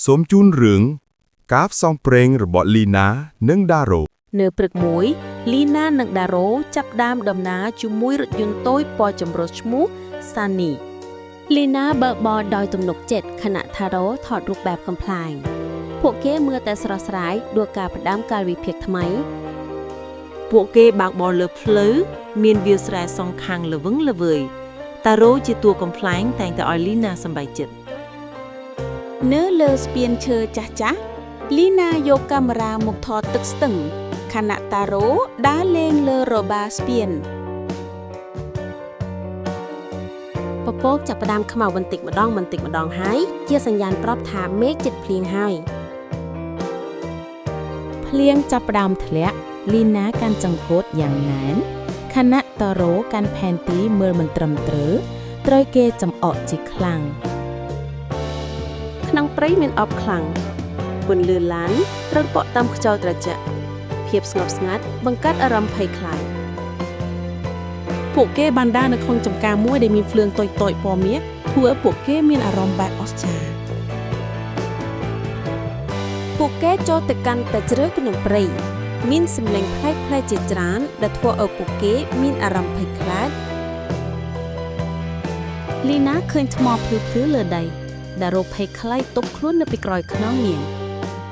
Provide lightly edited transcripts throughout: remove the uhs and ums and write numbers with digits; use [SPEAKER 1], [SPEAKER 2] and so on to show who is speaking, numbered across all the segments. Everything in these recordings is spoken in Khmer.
[SPEAKER 1] សូមជូនរឿងការផ្សងព្រេងរបស់លីណានិងដារ៉ូ
[SPEAKER 2] នៅព្រឹកមួយលីណានិងដារ៉ូចាប់ផ្ដើមដំណើរជាមួយរថយន្តតូចពណ៌ចម្រុះឈ្មោះសានីលីណាបើកបរដោយទំនុកចិត្តខណៈថារ៉ូថតរូបបែបកំប្លែងពួកគេមើលតែស្រស់ស្រាយដូចការផ្ដាំកាលវិភាគថ្មីពួកគេបើកបរលើផ្លូវមានវាលស្រែសងខាងល្វឹងល្វើយតារ៉ូជាតួកំប្លែងតែងតែឲ្យលីណាសប្បាយចិត្តនៅលើស្ពានឈើចាស់ៗលីណាយកកាមេរ៉ាមកថតទឹកស្ទឹងខណៈតារ៉ូដើរលេងលើរបាស្ពានពពកចាប់ផ្ដើមខ្មៅបន្តិចម្ដងហើយជាសញ្ញាណប្រាប់ថាមេឃជិតភ្លៀងហើយភ្លៀងចាប់ផ្ដើមធ្លាក់លីណាកាន់ចង្កូតយ៉ាងណែនខណៈតារ៉ូកាន់ផែនទីមើលមិនត្រឹមត្រូវគេចំអកជាខ្លាំងក្នុងព្រៃមានអបខ្លាំងពន្លឺឡានត្រូវបក់តាមខ្យល់ត្រជាក់ភាពស្ងប់ស្ងាត់បង្កើតអារម្មណ៍ភ័យខ្លាចពួកគេបានដើរនៅក្នុងចំការមួយដែលមានភ្លើងតូចៗពណ៌មាសធ្វើឲ្យពួកគេមានអារម្មណ៍បែបអស្ចារ្យពួកគេចូលទៅកាន់តែជ្រៅក្នុងព្រៃមានសម្លេងប្លែកៗជាច្រើនដែលធ្វើឲ្យពួកគេមានអារម្មណ៍ភ័យខ្លាចលីណាឃើញថ្មភ្លឺលើដីដែលរោភ័យខ្លាចទប់ខ្លួននៅពីក្រោយខ្នងនាង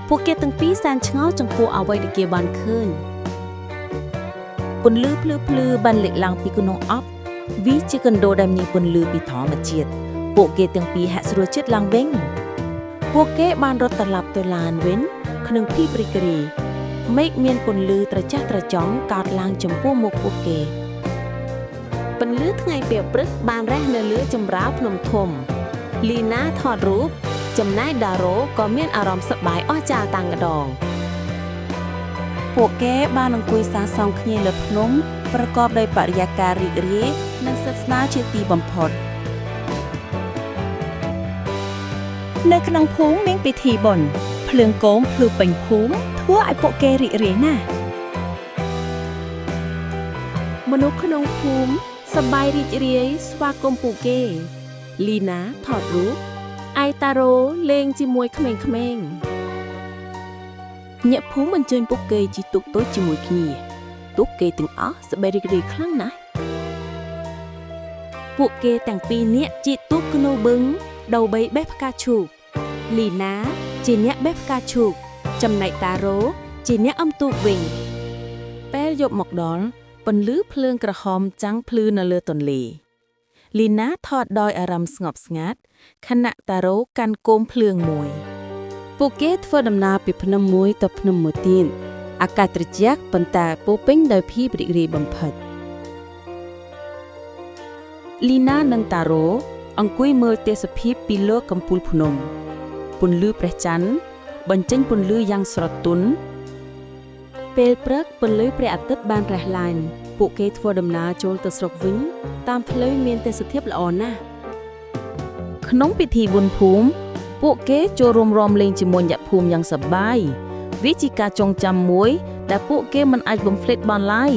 [SPEAKER 2] ពួកគេទាំងពីរសែនឆ្ងល់ចំពោះអ្វីដែលគេបានឃើញពន្លឺភ្លឺបានលេចឡើងពីក្នុងអបវាជាកណ្ដោដែលមានពន្លឺពីធម្មជាតិពួកគេទាំងពីរហាក់ស្រួលចិត្តឡើងវិញពួកគេបានរត់ត្រឡប់ទៅឡានវិញក្នុងភាពរីករាយមេឃមានពន្លឺត្រចះត្រចង់កើតឡើងចំពោះមុខពួកគេពន្លឺថ្ងៃពេលព្រឹកបានរះនៅលើចម្រាវភ្នំធំលីណាថតរូបចំណែកដារ៉ូក៏មានអារម្មណ៍សប្បាយអស្ចារ្យតាំងម្ដងពួកគេបានអង្គុយសាសងគ្នាលើភ្នំប្រកបដោយបរិយាកាសរីករាយនិងស្និទ្ធស្នាលជាទីបំផុត
[SPEAKER 3] នៅក្នុងភូមិមានពិធីបុណ្យភ្លើងគោមភ្លឺពេញភូមិធ្វើឲ្យពួកគេរីករាយណាស់
[SPEAKER 2] មនុស្សក្នុងភូមិសប្បាយរីករាយស្វាគមន៍ពួកគេលីណាថតរូបឯតារ៉ូលេងជាមួយក្មេងៗញាក់ភូមិអញ្ជើញពួកគេជិះទូកតូចជាមួយគ្នាពួកគេទាំងអស់សប្បាយរីករាយខ្លាំងណាស់ពួកគេទាំងពីរនាក់ជិះទូកគណូបឹងដើម្បីបេះផ្កាឈូកលីណាជាអ្នកបេះផ្កាឈូកចំណែកតារ៉ូជាអ្នកអំទូកវិញពេលយប់មកដល់ពន្លឺភ្លើងក្រហមចាំងភ្លឺនៅលើទន្លេលីណាថតដោយអារម្មណ៍ស្ងប់ស្ងាត់ខណៈតារ៉ូកាន់គោមភ្លើងមួយពួកគេធ្វើដំណើរពីភ្នំមួយទៅភ្នំមួយទៀតអាកាសត្រជាក់ប៉ុន្តែពោពេញដោយភាពរីករាយបំផុតលីណានិងតារ៉ូអង្គុយមើលទេសភាពពីលើកំពូលភ្នំពន្លឺព្រះច័ន្ទបញ្ចេញពន្លឺយ៉ាងស្រទន់ពេលព្រឹកពន្លឺព្រះអាទិត្យបានរះឡើងពួកគេធ្វើដំណើរចូលទៅស្រុកវិញតាមផ្លូវមានទេសភាពល្អណាស់ក្នុងពិធីបុណ្យភូមិពួកគេចូលរួមរាំលេងជាមួយញាតិភូមិយ៉ាងសប្បាយវាជាការចងចាំមួយដែលពួកគេមិនអាចបំភ្លេចបានឡើយ